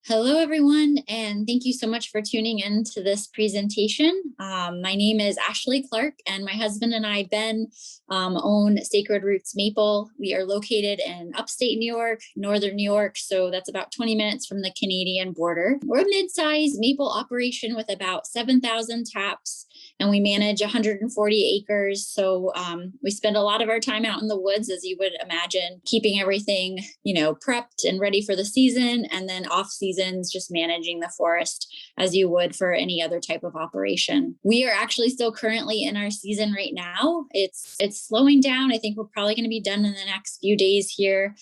Hello, everyone, and thank you so much for tuning in to this presentation. My name is Ashley Clark, and my husband and I, Ben, own Sacred Roots Maple. We are located in upstate New York, northern New York, so that's about 20 minutes from the Canadian border. We're a mid-sized maple operation with about 7,000 taps, and we manage 140 acres. So we spend a lot of our time out in the woods, as you would imagine, keeping everything, prepped and ready for the season, and then off seasons, just managing the forest as you would for any other type of operation. We are actually still currently in our season right now. It's slowing down. I think we're probably going to be done in the next few days here.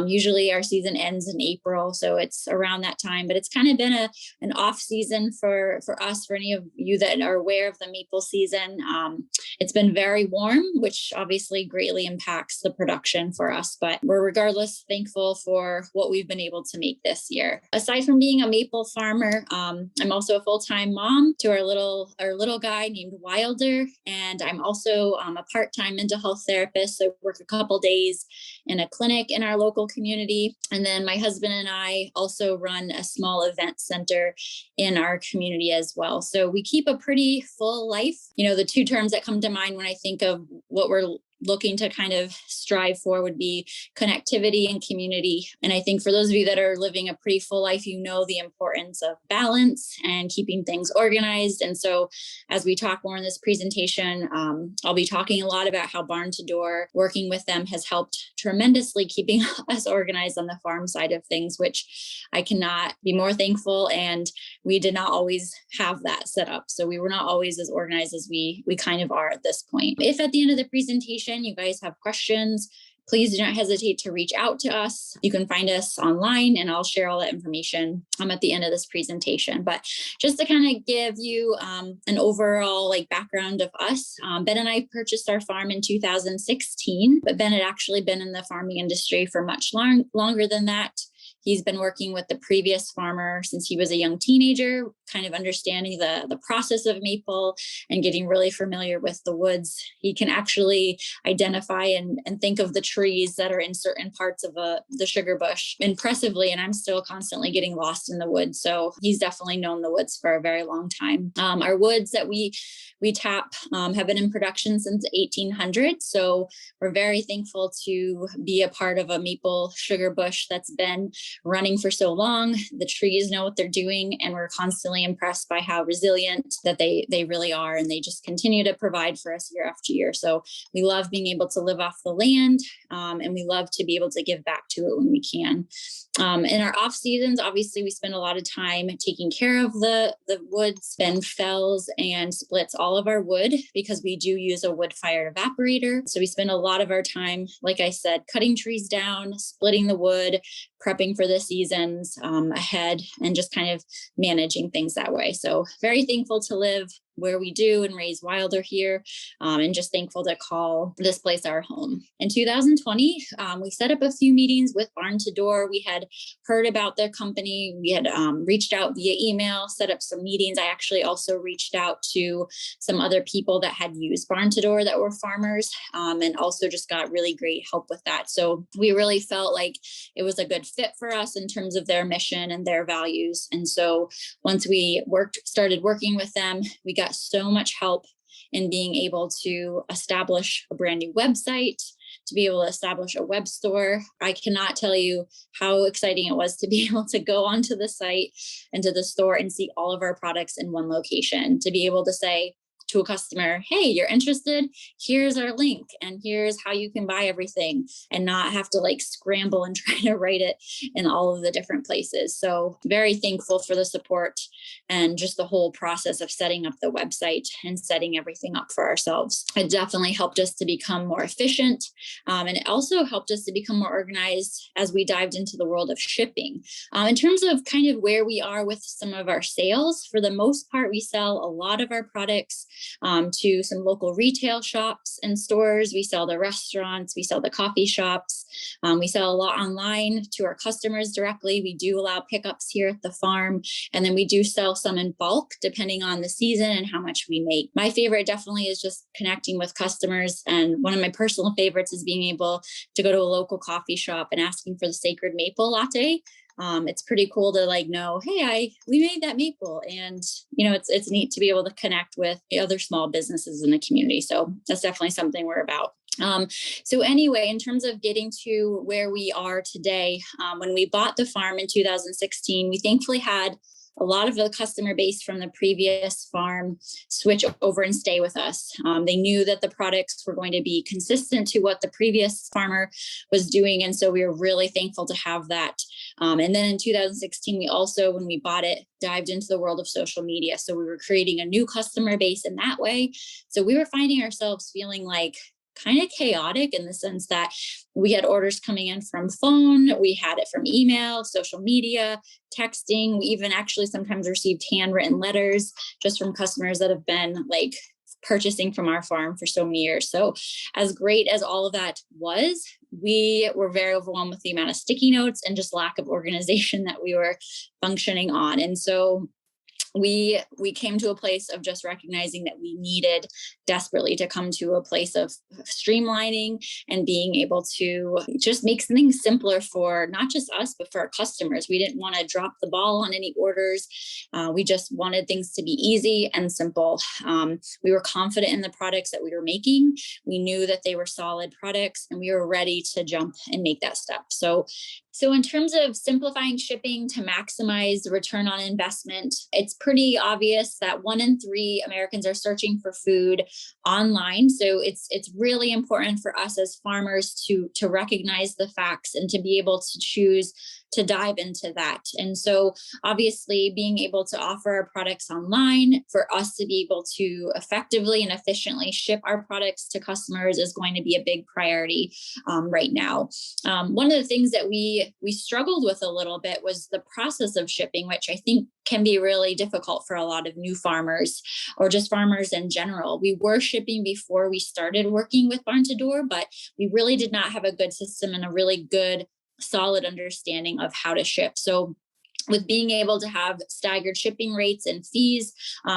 Usually our season ends in April, so it's around that time. But it's kind of been an off season for us. For any of you that are aware of the maple season, it's been very warm, which obviously greatly impacts the production for us. But we're regardless thankful for what we've been able to make this year. Aside from being a maple farmer, I'm also a full-time mom to our little guy named Wilder, and I'm also a part-time mental health therapist. So I work a couple days in a clinic in our local community, and then my husband and I also run a small event center in our community as well. So we keep a pretty full life. The two terms that come to mind when I think of what we're looking to kind of strive for would be connectivity and community. And I think for those of you that are living a pretty full life, the importance of balance and keeping things organized. And so as we talk more in this presentation, I'll be talking a lot about how Barn to Door, working with them, has helped tremendously keeping us organized on the farm side of things, which I cannot be more thankful. And we did not always have that set up. So we were not always as organized as we kind of are at this point. If at the end of the presentation, you guys have questions, please do not hesitate to reach out to us. You can find us online, and I'll share all that information at the end of this presentation. But just to kind of give you an overall background of us, Ben and I purchased our farm in 2016, but Ben had actually been in the farming industry for much longer than that. He's been working with the previous farmer since he was a young teenager, kind of understanding the process of maple and getting really familiar with the woods. He can actually identify and think of the trees that are in certain parts of the sugar bush impressively, and I'm still constantly getting lost in the woods. So he's definitely known the woods for a very long time. Our woods that we tap have been in production since 1800. So we're very thankful to be a part of a maple sugar bush that's been running for so long. The trees know what they're doing, and we're constantly impressed by how resilient that they really are, and they just continue to provide for us year after year. So we love being able to live off the land, and we love to be able to give back to it when we can. In our off seasons, obviously, we spend a lot of time taking care of the woods. Ben fells and splits all of our wood because we do use a wood-fired evaporator. So we spend a lot of our time, like I said, cutting trees down, splitting the wood, prepping for the seasons ahead, and just kind of managing things that way. So very thankful to live where we do and raise Wilder here, and just thankful to call this place our home. In 2020, we set up a few meetings with Barn to Door. We had heard about their company. We had reached out via email, set up some meetings. I actually also reached out to some other people that had used Barn to Door that were farmers, and also just got really great help with that. So we really felt like it was a good fit for us in terms of their mission and their values. And so once we started working with them, we got so much help in being able to establish a brand new website, to be able to establish a web store. I cannot tell you how exciting it was to be able to go onto the site and to the store and see all of our products in one location, to be able to say to a customer, hey, you're interested? Here's our link, and here's how you can buy everything, and not have to scramble and try to write it in all of the different places. So very thankful for the support and just the whole process of setting up the website and setting everything up for ourselves. It definitely helped us to become more efficient. And it also helped us to become more organized as we dived into the world of shipping. In terms of kind of where we are with some of our sales, for the most part, we sell a lot of our products to some local retail shops and stores. We sell the restaurants, we sell the coffee shops. We sell a lot online to our customers directly. We do allow pickups here at the farm. And then we do sell some in bulk, depending on the season and how much we make. My favorite definitely is just connecting with customers. And one of my personal favorites is being able to go to a local coffee shop and asking for the Sacred Maple latte. it's pretty cool to like know, hey, we made that maple, and it's neat to be able to connect with the other small businesses in the community. So that's definitely something we're about. So anyway, in terms of getting to where we are today, when we bought the farm in 2016, we thankfully had a lot of the customer base from the previous farm switch over and stay with us. They knew that the products were going to be consistent to what the previous farmer was doing. And so we were really thankful to have that. And then in 2016, we also, when we bought it, dived into the world of social media. So we were creating a new customer base in that way. So we were finding ourselves feeling like kind of chaotic in the sense that we had orders coming in from phone, we had it from email, social media, texting. We even actually sometimes received handwritten letters just from customers that have been like purchasing from our farm for so many years. So as great as all of that was, we were very overwhelmed with the amount of sticky notes and just lack of organization that we were functioning on. And so we came to a place of just recognizing that we needed desperately to come to a place of streamlining and being able to just make things simpler for not just us, but for our customers. We didn't want to drop the ball on any orders. We just wanted things to be easy and simple. We were confident in the products that we were making. We knew that they were solid products, and we were ready to jump and make that step. So in terms of simplifying shipping to maximize the return on investment, it's pretty obvious that 1 in 3 Americans are searching for food online. So it's really important for us as farmers to recognize the facts and to be able to choose to dive into that. And so obviously being able to offer our products online, for us to be able to effectively and efficiently ship our products to customers is going to be a big priority right now. One of the things that we struggled with a little bit was the process of shipping, which I think can be really difficult for a lot of new farmers or just farmers in general. We were shipping before we started working with Barn to Door, but we really did not have a good system and a really good solid understanding of how to ship. So with being able to have staggered shipping rates and fees,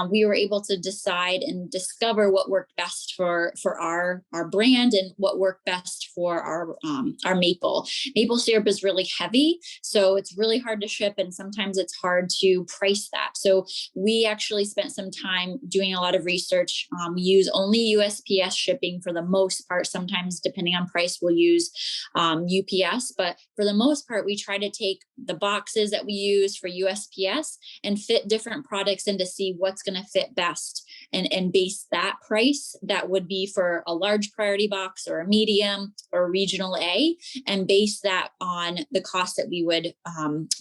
we were able to decide and discover what worked best for our brand and what worked best for our maple. Maple syrup is really heavy, so it's really hard to ship, and sometimes it's hard to price that. So we actually spent some time doing a lot of research. We use only USPS shipping for the most part. Sometimes, depending on price, we'll use UPS, but for the most part, we try to take the boxes that we use for USPS and fit different products in to see what's going to fit best and base that price that would be for a large priority box or a medium or a regional A, and base that on the cost that we would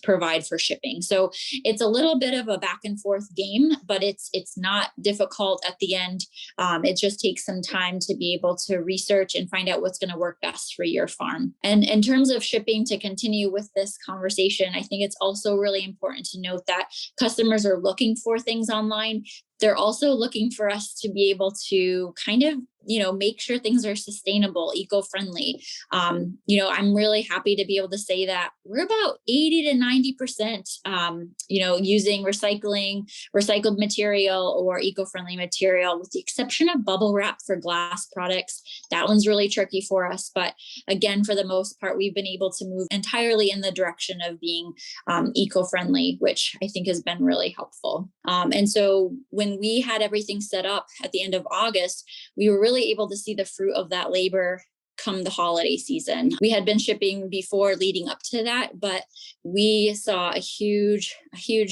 provide for shipping. So it's a little bit of a back and forth game, but it's not difficult at the end. It just takes some time to be able to research and find out what's going to work best for your farm. And in terms of shipping, to continue with this conversation, I think it's also really important to note that customers are looking for things online. They're also looking for us to be able to kind of, make sure things are sustainable, eco-friendly. I'm really happy to be able to say that we're about 80 to 90%, using recycled material or eco-friendly material, with the exception of bubble wrap for glass products. That one's really tricky for us. But again, for the most part, we've been able to move entirely in the direction of being eco-friendly, which I think has been really helpful. And so when we had everything set up at the end of August, we were really able to see the fruit of that labor come the holiday season. We had been shipping before leading up to that, but we saw a huge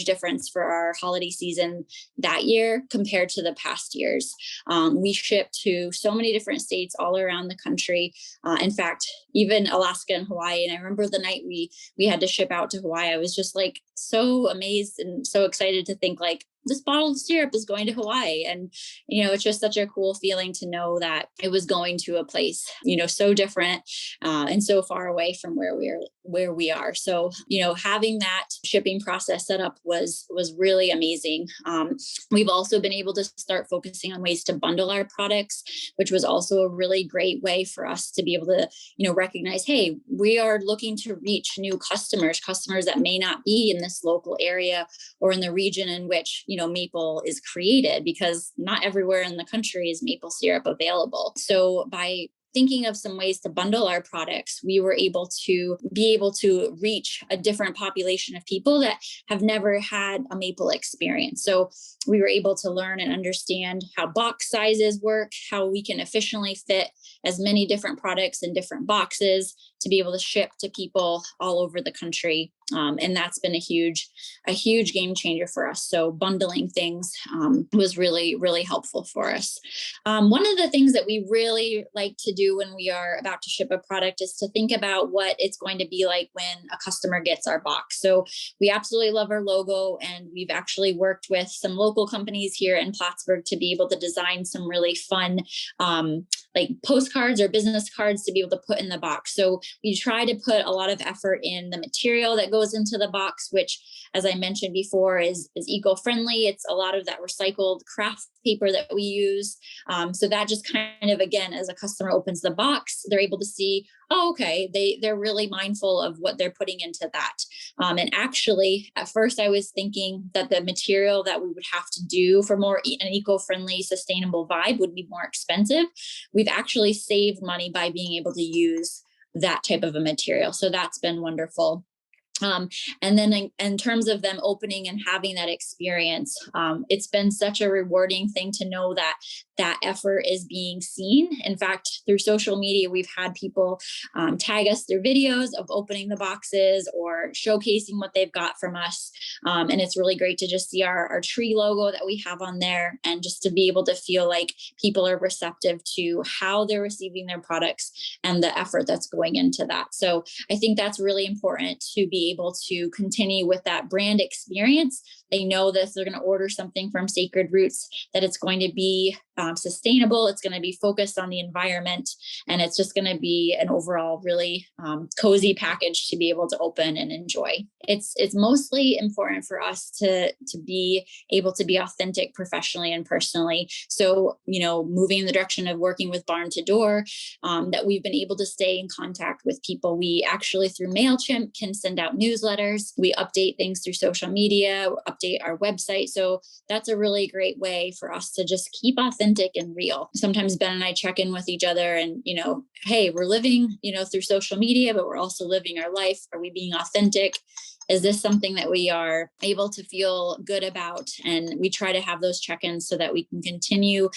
difference for our holiday season that year compared to the past years. We shipped to so many different states all around the country. In fact, even Alaska and Hawaii. And I remember the night we had to ship out to Hawaii, I was just like so amazed and so excited to think like, this bottle of syrup is going to Hawaii. And, it's just such a cool feeling to know that it was going to a place, so different and so far away from where we are. So, having that shipping process set up was really amazing. We've also been able to start focusing on ways to bundle our products, which was also a really great way for us to be able to, recognize, hey, we are looking to reach new customers that may not be in this local area or in the region in which, maple is created, because not everywhere in the country is maple syrup available. So by thinking of some ways to bundle our products, we were able to reach a different population of people that have never had a maple experience. So we were able to learn and understand how box sizes work, how we can efficiently fit as many different products in different boxes to be able to ship to people all over the country. And that's been a huge game changer for us. So bundling things was really, really helpful for us. One of the things that we really like to do when we are about to ship a product is to think about what it's going to be like when a customer gets our box. So we absolutely love our logo, and we've actually worked with some local companies here in Plattsburgh to be able to design some really fun like postcards or business cards to be able to put in the box. So we try to put a lot of effort in the material that goes into the box, which, as I mentioned before, is eco-friendly. It's a lot of that recycled craft paper that we use. So that just kind of, again, as a customer opens the box, they're able to see, oh, okay, they're really mindful of what they're putting into that. And actually, at first I was thinking that the material that we would have to do for more an eco-friendly, sustainable vibe would be more expensive. We've actually saved money by being able to use that type of a material. So that's been wonderful. And then in terms of them opening and having that experience, it's been such a rewarding thing to know that that effort is being seen. In fact, through social media, we've had people tag us through videos of opening the boxes or showcasing what they've got from us. And it's really great to just see our tree logo that we have on there, and just to be able to feel like people are receptive to how they're receiving their products and the effort that's going into that. So I think that's really important, to be able to continue with that brand experience. They know that if they're going to order something from Sacred Roots, that it's going to be sustainable. It's going to be focused on the environment, and it's just going to be an overall really cozy package to be able to open and enjoy. It's mostly important for us to be able to be authentic professionally and personally. So, moving in the direction of working with Barn to Door, that we've been able to stay in contact with people. We actually, through MailChimp, can send out newsletters. We update things through social media, update our website. So that's a really great way for us to just keep authentic and real. Sometimes Ben and I check in with each other and, hey, we're living, through social media, but we're also living our life. Are we being authentic? Is this something that we are able to feel good about? And we try to have those check-ins so that we can continue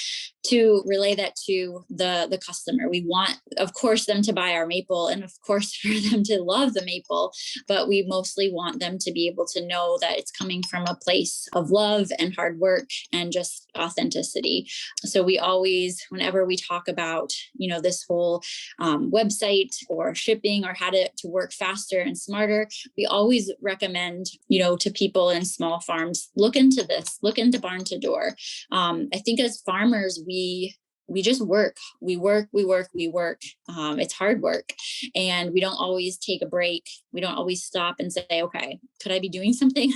to relay that to the customer. We want, of course, them to buy our maple, and of course for them to love the maple, but we mostly want them to be able to know that it's coming from a place of love and hard work and just authenticity. So we always, whenever we talk about, this whole website or shipping or how to work faster and smarter, we always recommend, to people in small farms, look into this, look into Barn to Door. I think as farmers, we just work. We work. It's hard work, and we don't always take a break. We don't always stop and say, okay, could I be doing something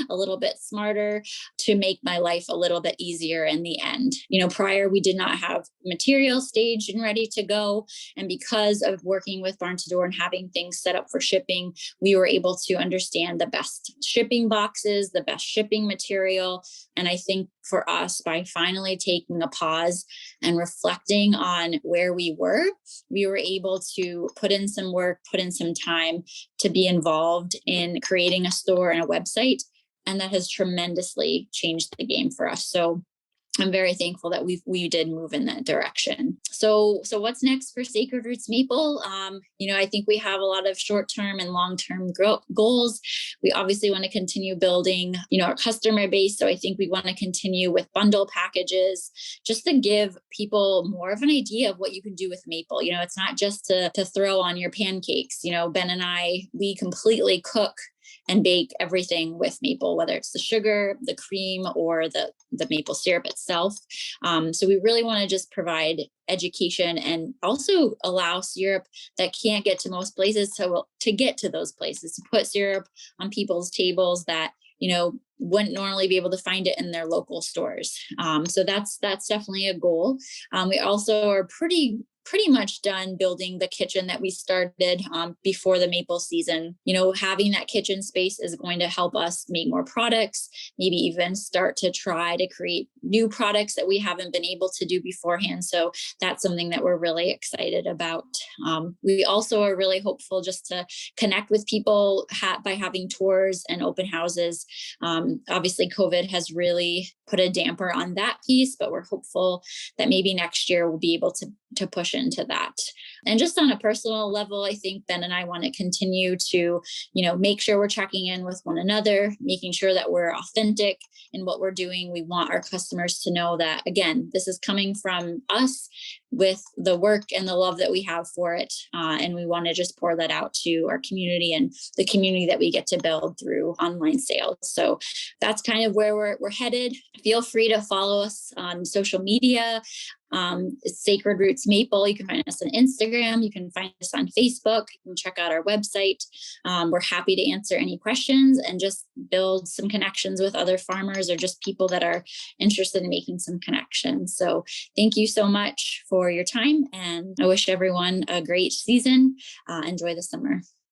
a little bit smarter to make my life a little bit easier in the end? Prior, we did not have material staged and ready to go. And because of working with Barn to Door and having things set up for shipping, we were able to understand the best shipping boxes, the best shipping material. And I think for us, by finally taking a pause and reflecting on where we were able to put in some work, put in some time to be involved in creating a store and a website. And that has tremendously changed the game for us. So I'm very thankful that we did move in that direction. So what's next for Sacred Roots Maple? I think we have a lot of short-term and long-term goals. We obviously want to continue building, our customer base. So I think we want to continue with bundle packages, just to give people more of an idea of what you can do with maple. It's not just to throw on your pancakes. Ben and I, we completely cook and bake everything with maple, whether it's the sugar, the cream, or the maple syrup itself. So we really want to just provide education and also allow syrup that can't get to most places to get to those places, to put syrup on people's tables that wouldn't normally be able to find it in their local stores. So that's definitely a goal. We also are pretty pretty much done building the kitchen that we started before the maple season. Having that kitchen space is going to help us make more products, maybe even start to try to create new products that we haven't been able to do beforehand. So that's something that we're really excited about. We also are really hopeful just to connect with people by having tours and open houses. Obviously, COVID has really put a damper on that piece, but we're hopeful that maybe next year we'll be able to push into that. And just on a personal level, I think Ben and I want to continue to, make sure we're checking in with one another, making sure that we're authentic in what we're doing. We want our customers to know that, again, this is coming from us with the work and the love that we have for it. And we want to just pour that out to our community and the community that we get to build through online sales. So that's kind of where we're headed. Feel free to follow us on social media. It's Sacred Roots Maple. You can find us on Instagram. You can find us on Facebook. You can check out our website. We're happy to answer any questions and just build some connections with other farmers or just people that are interested in making some connections. So thank you so much for your time, and I wish everyone a great season. Enjoy the summer.